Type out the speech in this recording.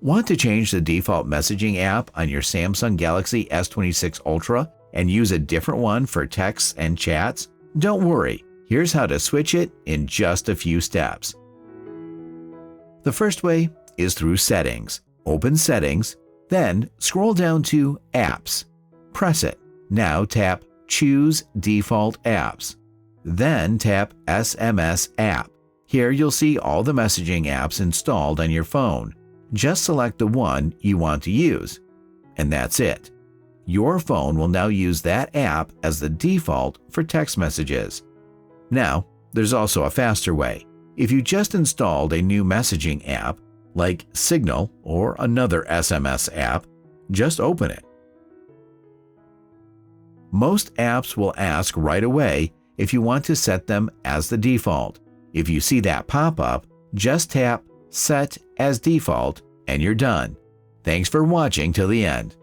Want to change the default messaging app on your Samsung Galaxy S26 Ultra and use a different one for texts and chats? Don't worry, here's how to switch it in just a few steps. The first way is through Settings. Open Settings, then scroll down to Apps. Press it. Now tap Choose Default Apps. Then tap SMS App. Here you'll see all the messaging apps installed on your phone. Just select the one you want to use. And that's it. Your phone will now use that app as the default for text messages. Now, there's also a faster way. If you just installed a new messaging app, like Signal or another SMS app, just open it. Most apps will ask right away if you want to set them as the default. If you see that pop up, just tap Set as Default and you're done. Thanks for watching till the end.